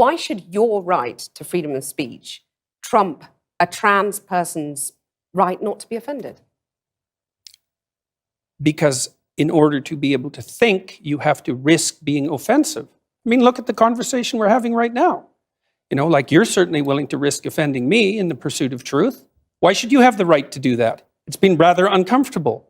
Why should your right to freedom of speech trump a trans person's right not to be offended? Because in order to be able to think, you have to risk being offensive. I mean, look at the conversation we're having right now. You know, like you're certainly willing to risk offending me in the pursuit of truth. Why should you have the right to do that? It's been rather uncomfortable.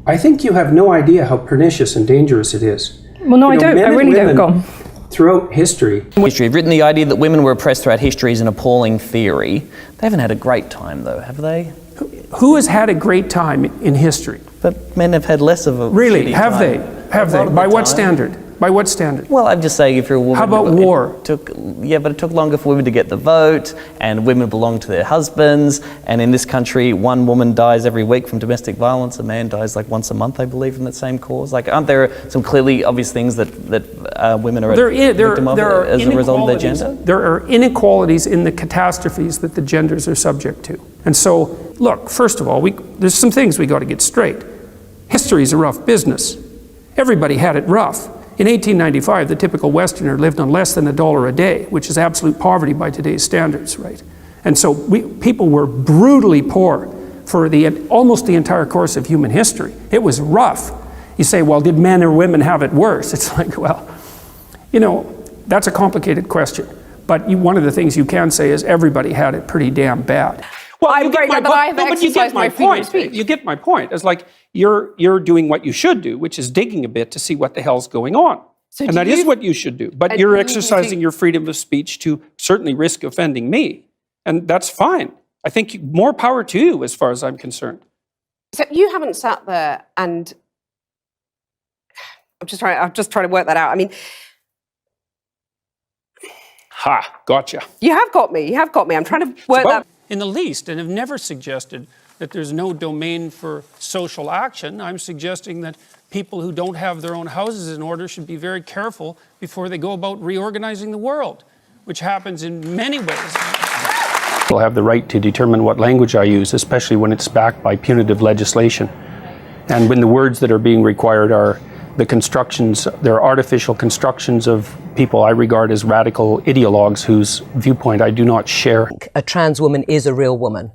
I think you have no idea how pernicious and dangerous it is. Well, no, I don't. I really don't. Go on. Throughout history. You've written the idea that women were oppressed throughout history is an appalling theory. They haven't had a great time, though, have they? Who has had a great time in history? But men have had less of a Really? Have time. they? Have they? By what standard? By what standard? Well, I'm just saying if you're a woman... How about war? But it took longer for women to get the vote, and women belong to their husbands, and in this country, one woman dies every week from domestic violence, a man dies like once a month, I believe, from that same cause. Like, aren't there some clearly obvious things that women are victim of as a result of their gender? There are inequalities in the catastrophes that the genders are subject to. And so, look, first of all, there's some things we got to get straight. History is a rough business. Everybody had it rough. In 1895, the typical Westerner lived on less than $1 a day, which is absolute poverty by today's standards, right? And so people were brutally poor for almost the entire course of human history. It was rough. You say, well, did men or women have it worse? It's like, well, you know, that's a complicated question. But one of the things you can say is everybody had it pretty damn bad. Well, I'm great, but I have exercised my freedom of speech. You get my point. It's like you're doing what you should do, which is digging a bit to see what the hell's going on. And that is what you should do. But you're exercising your freedom of speech to certainly risk offending me. And that's fine. I think more power to you as far as I'm concerned. So you haven't sat there and... I'm just trying to work that out. I mean... Ha, gotcha. You have got me. I'm trying to work that... In the least, and have never suggested that there's no domain for social action. I'm suggesting that people who don't have their own houses in order should be very careful before they go about reorganizing the world, which happens in many ways. People have the right to determine what language I use, especially when it's backed by punitive legislation. And when the words that are being required are the constructions, they're artificial constructions of people I regard as radical ideologues whose viewpoint I do not share. A trans woman is a real woman.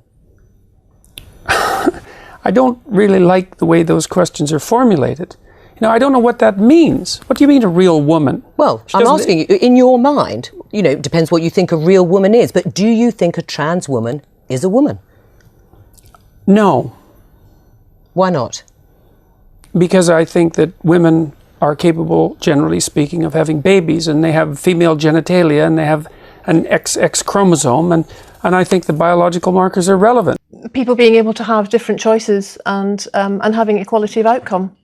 I don't really like the way those questions are formulated. You know, I don't know what that means. What do you mean a real woman? Well, I'm asking you, in your mind, you know, it depends what you think a real woman is, but do you think a trans woman is a woman? No. Why not? Because I think that women are capable, generally speaking, of having babies, and they have female genitalia, and they have an XX chromosome, and I think the biological markers are relevant. People being able to have different choices and having equality of outcome.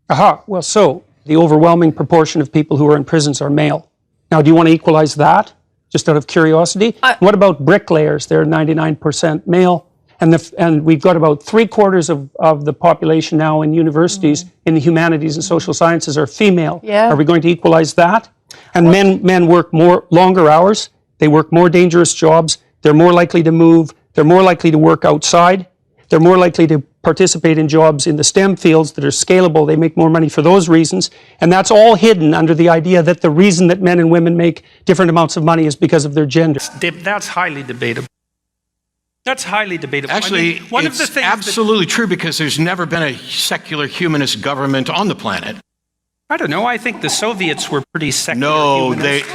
Aha, well, so the overwhelming proportion of people who are in prisons are male. Now, do you want to equalize that, just out of curiosity? What about bricklayers? They're 99% male. And we've got about 3/4 of the population now in universities in the humanities and social sciences are female. Yeah. Are we going to equalize that? And men work longer hours. They work more dangerous jobs. They're more likely to move. They're more likely to work outside. They're more likely to participate in jobs in the STEM fields that are scalable. They make more money for those reasons. And that's all hidden under the idea that the reason that men and women make different amounts of money is because of their gender. That's highly debatable. That's highly debatable. Actually, I mean, one of the things absolutely true, because there's never been a secular humanist government on the planet. I don't know. I think the Soviets were pretty secular. No, humanists.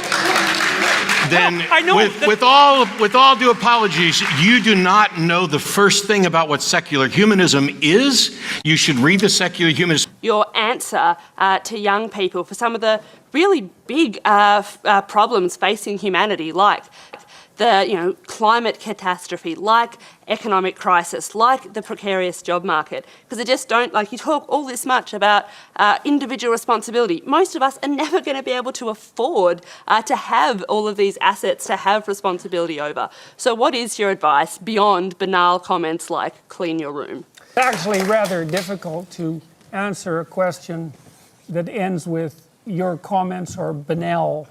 Then, I know with all due apologies, you do not know the first thing about what secular humanism is. You should read the secular humanist. Your answer to young people for some of the really big problems facing humanity, like the climate catastrophe, like economic crisis, like the precarious job market, because they just don't, like, you talk all this much about individual responsibility. Most of us are never going to be able to afford to have all of these assets to have responsibility over. So what is your advice beyond banal comments like clean your room? It's actually rather difficult to answer a question that ends with your comments are banal.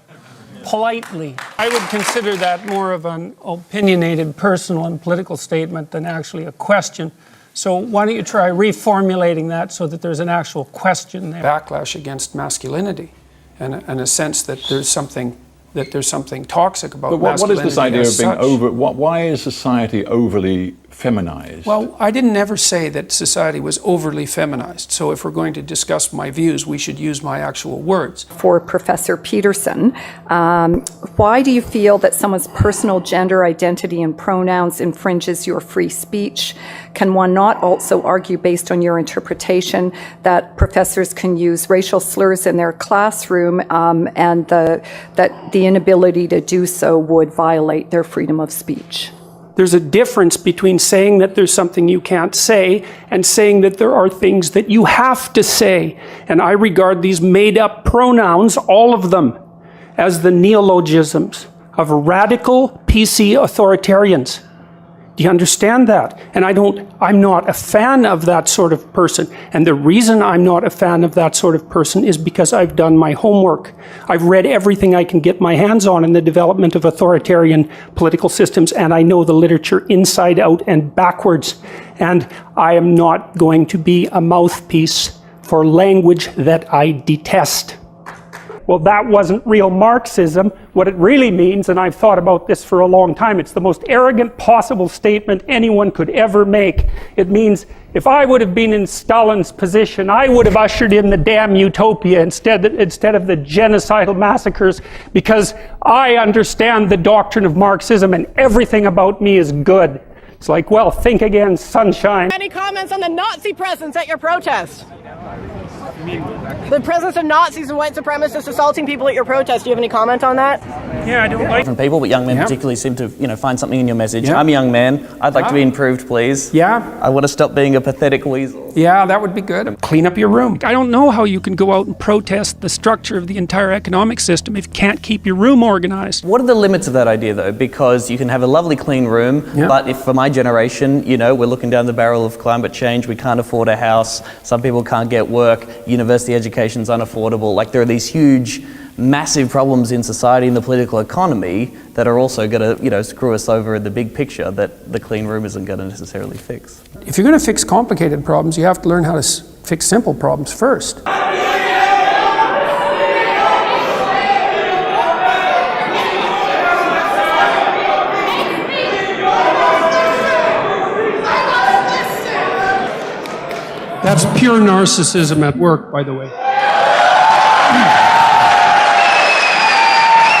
Politely. I would consider that more of an opinionated personal and political statement than actually a question. So why don't you try reformulating that so that there's an actual question there? Backlash against masculinity and a sense that there's something that there's something toxic about But what is masculinity this idea as of being such. over? Why is society overly feminized? Well, I didn't ever say that society was overly feminized. So if we're going to discuss my views, we should use my actual words. For Professor Peterson, why do you feel that someone's personal gender identity and pronouns infringes your free speech? Can one not also argue, based on your interpretation, that professors can use racial slurs in their classroom and that the inability to do so would violate their freedom of speech? There's a difference between saying that there's something you can't say and saying that there are things that you have to say. And I regard these made-up pronouns, all of them, as the neologisms of radical PC authoritarians. Do you understand that? And I'm not a fan of that sort of person. And the reason I'm not a fan of that sort of person is because I've done my homework. I've read everything I can get my hands on in the development of authoritarian political systems, and I know the literature inside out and backwards. And I am not going to be a mouthpiece for language that I detest. Well, that wasn't real Marxism. What it really means, and I've thought about this for a long time, it's the most arrogant possible statement anyone could ever make. It means if I would have been in Stalin's position, I would have ushered in the damn utopia instead of the genocidal massacres, because I understand the doctrine of Marxism and everything about me is good. It's like, well, think again, sunshine. Any comments on the Nazi presence at your protest? The presence of Nazis and white supremacists assaulting people at your protest. Do you have any comment on that? Yeah, I don't like Different people, but young men particularly seem to, find something in your message. I'm a young man. I'd like to be improved, please. Yeah. I want to stop being a pathetic weasel. Yeah, that would be good. Clean up your room. I don't know how you can go out and protest the structure of the entire economic system if you can't keep your room organized. What are the limits of that idea, though? Because you can have a lovely clean room, but if for my generation, we're looking down the barrel of climate change, we can't afford a house, some people can't get work, university education's unaffordable. Like, there are these huge, massive problems in society and the political economy that are also going to, screw us over in the big picture that the clean room isn't going to necessarily fix. If you're going to fix complicated problems, you have to learn how to fix simple problems first. That's pure narcissism at work, by the way.